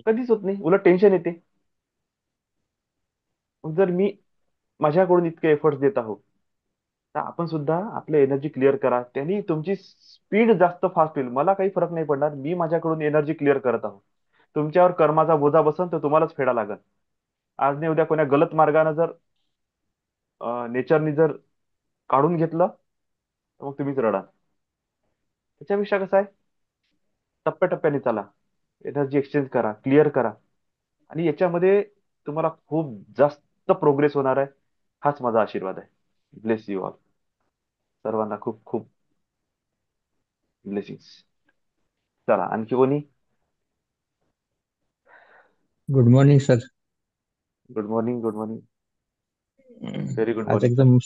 कधीच होत नाही, उलट टेन्शन येते. मग जर मी माझ्याकडून इतके एफर्ट्स देत आहोत, तर आपण सुद्धा आपलं एनर्जी क्लिअर करा. त्यांनी तुमची स्पीड जास्त फास्ट होईल. मला काही फरक नाही पडणार, मी माझ्याकडून एनर्जी क्लिअर करत आहोत. तुमच्यावर कर्माचा बोजा बसन तर तुम्हालाच फेडा लागल. आज नाही उद्या कोण्या गलत मार्गाने जर नेचरनी जर काढून घेतलं, तर मग तुम्हीच रडाल. त्याच्यापेक्षा कसं आहे, टप्प्याटप्प्याने चला, एनर्जी एक्सचेंज करा, क्लिअर करा. आणि याच्यामध्ये तुम्हाला खूप जास्त प्रोग्रेस होणार आहे. हाच माझा आशीर्वाद आहे. Bless you all. सर्वांना खूप खूप ब्लेसिंग्स. चला आणखी कोणी? Good morning sir. Good morning, good morning, very good आज मॉर्निंग. एकदम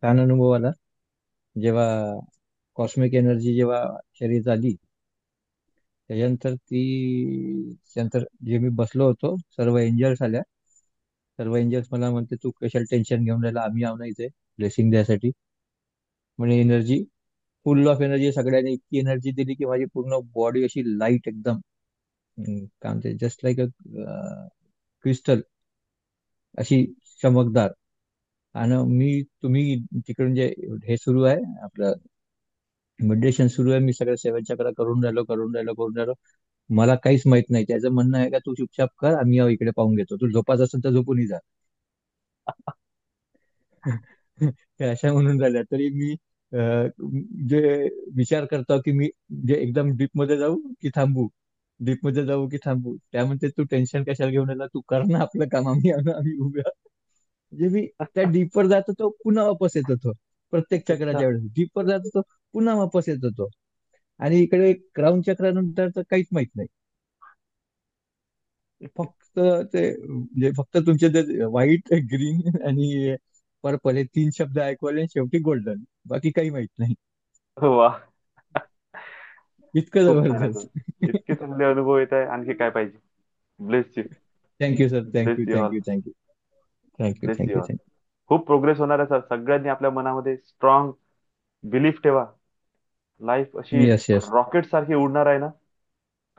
छान अनुभव आला जेव्हा कॉस्मिक एनर्जी जेव्हा शरीरात आली. त्याच्यानंतर जे मी बसलो होतो, सर्व एंजल्स आल्या. सर्व एंजल्स मला म्हणते तू कशाला टेन्शन घेऊन राहिला, आम्ही आहो ना इथे ब्लेसिंग द्यासाठी. म्हणजे एनर्जी, फुल ऑफ एनर्जी, सगळ्यांनी इतकी एनर्जी दिली की माझी पूर्ण बॉडी अशी लाईट एकदम, काय म्हणते, जस्ट लाईक अ क्रिस्टल, अशी चमकदार. आणि तुम्ही तिकडून जे हे सुरू आहे आपलं मेडिटेशन सुरू आहे, मी सगळ्या सेवन चक्र करून राहिलो. मला काहीच माहित नाही. त्याचं म्हणणं आहे का तू चुपचाप कर, आम्ही इकडे पाहून घेतो, तू झोपाच असेल तर झोपूनही जा. हे अशा म्हणून राहिल्या तरी मी जे विचार करतो की मी जे एकदम डीप मध्ये जाऊ की थांबू, डीप मध्ये जाऊ की थांबू. त्यामध्ये तू टेन्शन कशाला घेऊन आला, तू कर ना आपलं काम, आम्ही उभ्या. म्हणजे मी त्या डीपवर जात होतो, पुन्हा वापस येत होतो. प्रत्येक अच्छा. चक्राच्या वेळेस डीपवर जात होतो, पुन्हा वापस येत होतो. आणि इकडे क्राऊन चक्रानंतर तर काहीच माहित नाही. फक्त ते म्हणजे फक्त तुमचे ते व्हाईट, ग्रीन आणि पर्पल हे 3 शब्द ऐकू आले आणि शेवटी गोल्डन. बाकी काही माहित नाही. वा. इतकं खूप छान जबरदस्त. आहे. इतके चांगले अनुभव येत आहे, आणखी काय पाहिजे. Bless you. Thank you sir, bless thank you you all. Thank you thank you thank you bless you thank you all. Thank you. खूप प्रोग्रेस होणार आहे सर. सगळ्यांनी आपल्या मनामध्ये स्ट्रॉंग बिलीफ ठेवा. लाईफ अशी येस येस. रॉकेट सारखी उडणार आहे ना,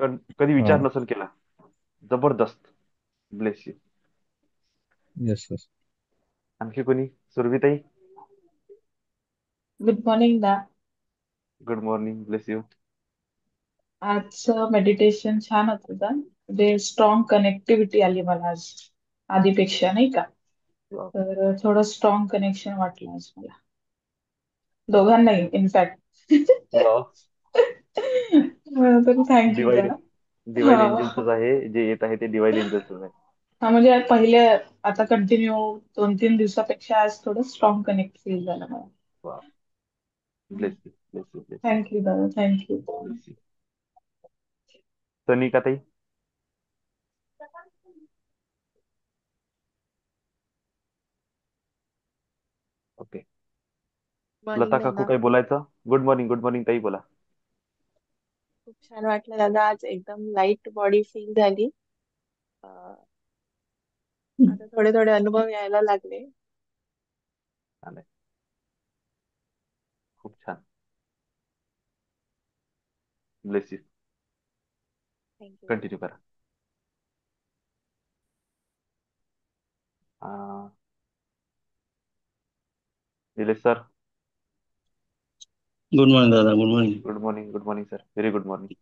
कधी हा. विचार नसेल केला. जबरदस्त. Bless you. Yes yes. आणखी कोणी? सुरभिताई. गुड मॉर्निंग दा. Good morning. Bless you. आजचं मेडिटेशन छान होतं दा. म्हणजे स्ट्रॉंग कनेक्टिव्हिटी आली मला आज आधीपेक्षा, नाही का? तर थोडं स्ट्रॉंग कनेक्शन वाटलं आज मला, दोघांनाही इनफॅक्ट. वा. तर थँक्यू दा. डिवाइन डिवाइन हा. एंजल्सच आहे, जे येत आहे ते डिवाइन एंजल्सच आहे. हा, म्हणजे पहिले आता कंटिन्यू 2-3 दिवसापेक्षा आज थोडं स्ट्रॉंग कनेक्ट फील झालं मला. वा. Bless you, bless you, bless you, thank you दादा, थँक्यू. Bless you. सनिका ताई. ओके. मॉर्निंग लता काकू दादा. काही बोलायचं? गुड मॉर्निंग, गुड मॉर्निंग ताई, बोला. खूप छान वाटलं दादा, आज एकदम लाईट बॉडी फील झाली. अं, आता थोडे थोडे अनुभव यायला लागले. छान आहे. खूप छान. Bless you. थँक्यू दादा. कंटिन्यू करा. अं, निलेश सर. गुड मॉर्निंग दादा. Good morning. Good morning, good morning sir. Very good morning.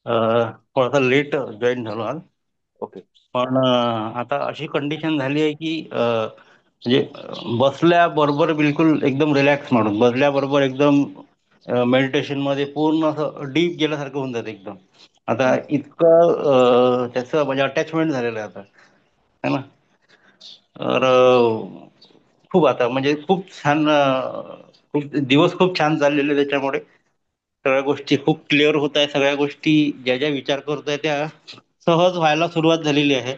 थोडासा लेट जॉईन झालो आज. ओके. पण आता अशी कंडिशन झाली आहे की म्हणजे बसल्याबरोबर बिलकुल एकदम रिलॅक्स माणूस, बसल्याबरोबर एकदम मेडिटेशन मध्ये पूर्ण असं डीप गेल्यासारखं होऊन जातं एकदम. आता इतकं त्याचं म्हणजे अटॅचमेंट झालेलं आहे आता, है ना. तर खूप आता म्हणजे खूप छान, खूप दिवस खूप छान चाललेले त्याच्यामुळे. सगळ्या गोष्टी खूप क्लिअर होत आहे, सगळ्या गोष्टी ज्या ज्या विचार करतोय त्या सहज व्हायला सुरुवात झालेली आहे.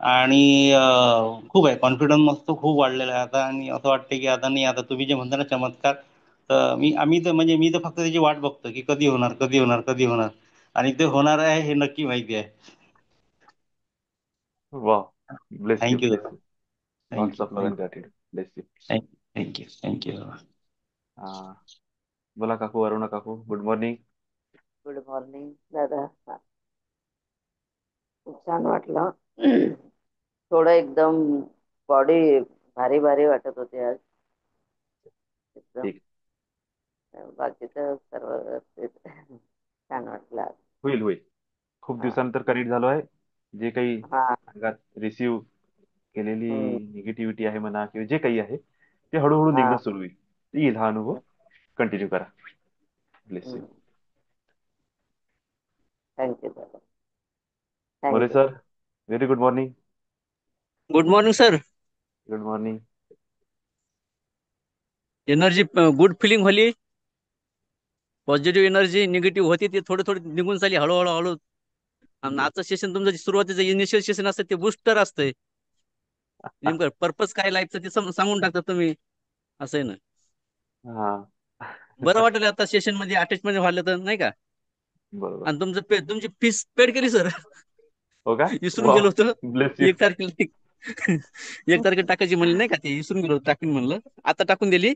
आणि खूप आहे कॉन्फिडन्स मस्त खूप वाढलेला आहे आता. आणि असं वाटतं की आता नाही, आता तुम्ही जे म्हणता ना चमत्कार, तर आम्ही तर म्हणजे मी तर फक्त त्याची वाट बघतो की कधी होणार, कधी होणार, कधी होणार. आणि ते होणार आहे हे नक्की माहिती आहे. वा. ब्लेस यू, थँक्यू ब्लेस दादा. You. Lots thank you of love and gratitude. Bless you. Thank you thank you दादा. बोला काकू, अरुणा काकू, गुड मॉर्निंग. गुड मॉर्निंग दादा. खूप छान वाटलं. थोडं एकदम बॉडी भारी भारी वाटत होते आज एकदम. ठीक. बाकीचं सर्व व्यवस्थित. छान वाटलं आज. होईल होईल. खूप हा दिवसानंतर कनेक्ट झालो आहे. जे काही हा. अंगात रिसीव केलेली हम्म, निगेटिव्हिटी आहे म्हणा, किंवा जे काही आहे ते हळूहळू निघणं हा. सुरू होईल. येईल हा अनुभव. कंटिन्यू करा. Bless you. थँक्यू दादा. More thank you. Sir, very good morning. Good morning sir. Good morning. Energy good feeling झाली. पॉझिटिव्ह एनर्जी निगेटिव्ह होती ती थोडी थोडी निघून झाली हळूहळू हळू. आणि आजचं सेशन तुमचं सुरुवातीचं इनिशियल सेशन असतं ते बुस्टर असतंय. नेमकं पर्पज काय लाईफचं ते सांगून टाकता तुम्ही. असं आहे ना. हा. बरं वाटेल आता सेशन मध्ये अटॅचमेंट व्हायला तर नाही का. बरोबर. आणि तुमची फीस पेड केली सर. हो का. विसरून वा. गेलो होतो. Bless you. 1 तारखेला 1 तारखेला टाकायची म्हणली नाही का, ते विसरून गेलो टाकून म्हणलं. आता टाकून दिली.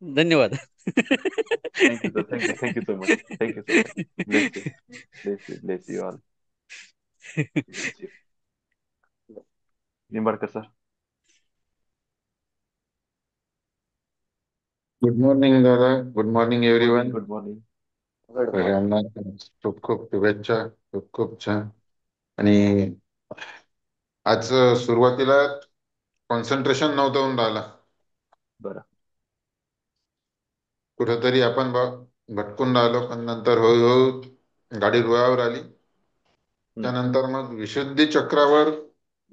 धन्यवाद. Thank you sir. Thank you so much. Thank you so much. Bless you. Bless you. Bless you all. Bless you. Nimbalkar sir. Good morning दादा. Good morning good morning. Everyone. Good morning. Good morning. सगळ्यांना खूप खूप शुभेच्छा. खूप खूप छान. आणि आज सुरुवातीला कॉन्सन्ट्रेशन नव्हतं होऊन राहिलं. बरं. कुठेतरी आपण भटकून राहिलो, पण नंतर हळूहळू गाडी रुळावर आली. त्यानंतर मग विशुद्धी चक्रावर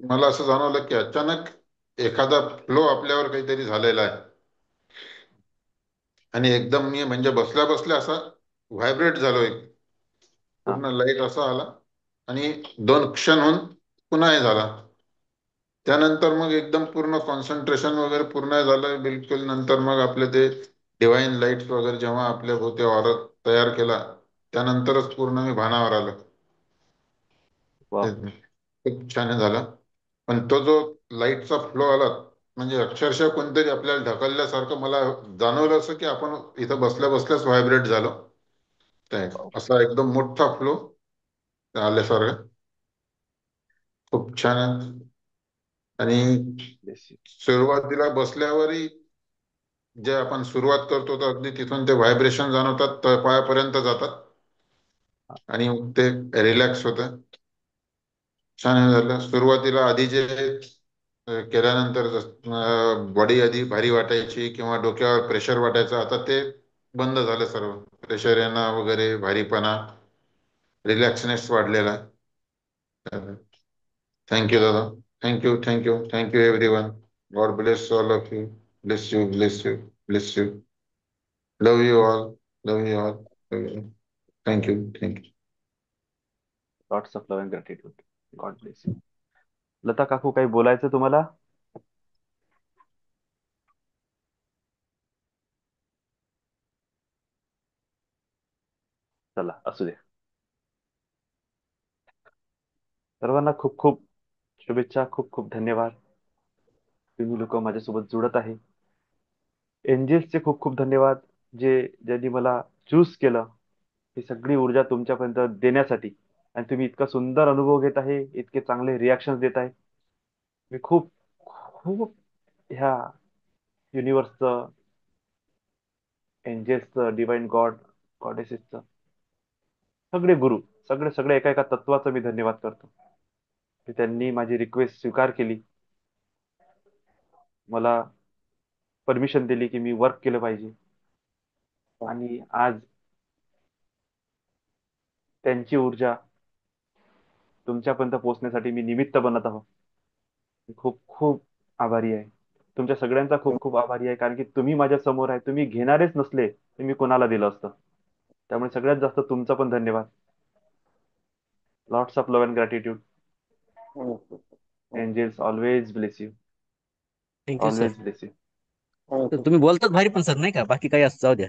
मला असं जाणवलं की अचानक एखादा फ्लो आपल्यावर काहीतरी झालेला आहे. आणि एकदम मी म्हणजे बसल्या बसल्या असा व्हायब्रेट झालोय. पूर्ण लाईट असा आला आणि 2 क्षण होऊन पुन्हा हे झाला. त्यानंतर मग एकदम पूर्ण कॉन्सन्ट्रेशन वगैरे पूर्ण झालं बिलकुल. नंतर मग आपले ते डिवाइन लाईट्स वगैरे जेव्हा आपल्या भोवती ऑरा तयार केला, त्यानंतरच पूर्ण मी भानावर आलो. वा. खूप छान झालं. पण तो जो लाईटचा फ्लो आला, म्हणजे अक्षरशः कोणतरी आपल्याला ढकलल्यासारखं मला जाणवलं, असं की आपण इथं बसल्या बसल्याच व्हायब्रेट झालो. काय असा एकदम मोठा फ्लो आल्यासारखं. खूप छान आहे. आणि ब्लेस यू. सुरुवातीला बसल्यावरही जे आपण सुरुवात करतो तर अगदी तिथून ते व्हायब्रेशन जाणवतात, तळपायापर्यंत जातात आणि मग ते रिलॅक्स होतं. छान झालं. सुरुवातीला आधी जे केल्यानंतर बॉडी आधी भारी वाटायची किंवा डोक्यावर प्रेशर वाटायचं, आता ते बंद झालं सर्व. प्रेशर येणं वगैरे, भारीपणा, रिलॅक्सनेस वाढलेला. थँक्यू दादा. Thank you thank you thank you everyone. God bless all of you. Bless you. Bless you. Bless you. Love you all. Love you all. Thank you. Thank you. Lots of love and gratitude. God bless you. Lata काकू, काही बोलायचं तुम्हाला? चला, असू द्या. सर्वांना खूप खूप शुभेच्छा. खूप खूप धन्यवाद. तुम्ही लोक माझ्यासोबत जुळत आहे. एंजेल्सचे खूप खूप धन्यवाद, ज्यांनी मला चूज केलं ही सगळी ऊर्जा तुमच्यापर्यंत देण्यासाठी. आणि तुम्ही इतका सुंदर अनुभव घेत आहे, इतके चांगले रिॲक्शन देत आहे. मी खूप खूप ह्या युनिव्हर्सचं, एंजेल्सचं, डिवाइन गॉड, गॉडेसेसचं सगळे गुरु, सगळे सगळे एका एका तत्वाचा मी धन्यवाद करतो की त्यांनी माझी रिक्वेस्ट स्वीकार केली, मला परमिशन दिली की मी वर्क केलं पाहिजे. आणि आज त्यांची ऊर्जा तुमच्यापर्यंत पोहोचण्यासाठी मी निमित्त बनत आहोत. मी खूप खूप आभारी आहे. तुमच्या सगळ्यांचा खूप खूप आभारी आहे, कारण की तुम्ही माझ्या समोर आहे. तुम्ही घेणारेच नसले तर मी कोणाला दिलं असतं. त्यामुळे सगळ्यात जास्त तुमचा पण धन्यवाद. Lots of love and gratitude. Angels always bless you. Thank you sir. Always bless you. तुम्ही बोलतात भारी पण सर, नाही का? बाकी काही असं जाऊ द्या.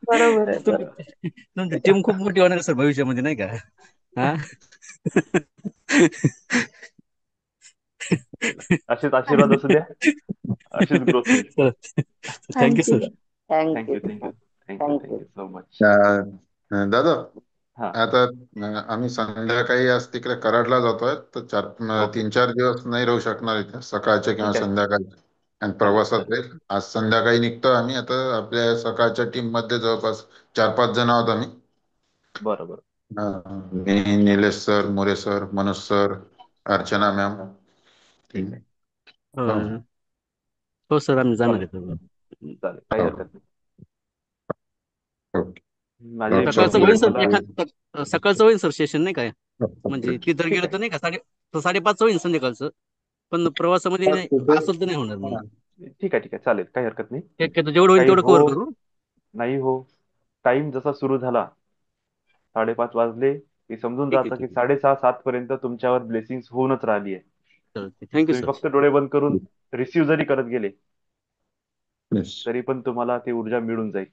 बरोबर आहे, बरोबर. तुमची टीम खूप मोठी होणार आहे सर भविष्यामध्ये, नाही का? हा. असेच आशीर्वाद असू द्या, अशीच ग्रोथ होईल. Thank you thank you sir. Thank you thank you thank you so much. दादा, हा. आता आम्ही संध्याकाळी आज तिकडे कराडला जातोय, तर ओके. 3-4 दिवस नाही राहू शकणार इथे, सकाळचे किंवा ठीक आहे. संध्याकाळी, आणि चालेल प्रवासात चालेल. राहील. आज संध्याकाळी निघतो आम्ही. आता आपल्या सकाळच्या टीम मध्ये जवळपास 4-5 जण आहोत आम्ही. बरं बरं. मी, Nilesh sir, More sir, Manoj sir, Archana ma'am. ठीक आहे. हो सर, आम्ही जाणार चालेल आहे. चालेल, काही हरकत नाही. ओके. माझी सकाळचं रिक्वेस्ट होईल आहे, मला सर, सकाळचं होईल सर सेशन, नाही काय? म्हणजे तिथं गेलं तर नाही का 5:30 होईल संध्याकाळचं, पण प्रवासामध्ये नाही असं तर नाही होणार. मग ठीक आहे ठीक आहे, चालेल, काही हरकत नाही. शक्यतो जेवढं होईल काही तेवढं हो कव्हर करू. नाही हो, टाइम जसा सुरू झाला 5:30 वाजले की समजून ठीक आहे, जायचं की ठीक 6:30-7 पर्यंत तुमच्यावर ब्लेसिंग्स होऊनच राहिली आहे. आहे. थँक्यू तुम्ही सर. फक्त डोळे बंद करून रिसीव्ह जरी करत गेले Yes. तरी पण तुम्हाला ती ऊर्जा मिळून जाईल.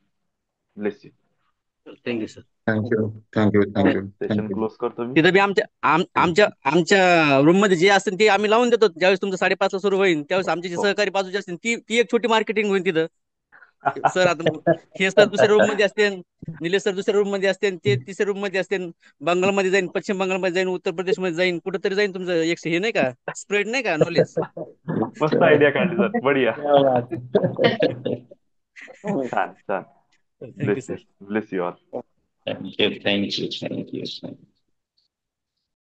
Bless you. Thank you sir. Thank you. Session close करतो मी. तिथं बी आमच्या रूम मध्ये जे असतील ते आम्ही लावून देतो. ज्यावेळेस तुमचं 5:30 ला सुरू होईल त्यावेळेस आमचे जे हो. सहकारी बाजूचे असतील ती एक छोटी मार्केटिंग होईल तिथं. सर आता हे सर दुसऱ्या रूम मध्ये असते, निलेश सर दुसऱ्या रूम मध्ये असते, ते तिसऱ्या रूम मध्ये असते, बंगालमध्ये जाईन, पश्चिम बंगालमध्ये जाईन, उत्तर प्रदेश मध्ये जाईन, कुठेतरी जाईन. तुमचं एक हे नाही का स्प्रेड, नाही का नॉलेज. मस्त आयडिया काढली सर, बढिया. छान छान. Thank you sir. Bless you all. Thank you.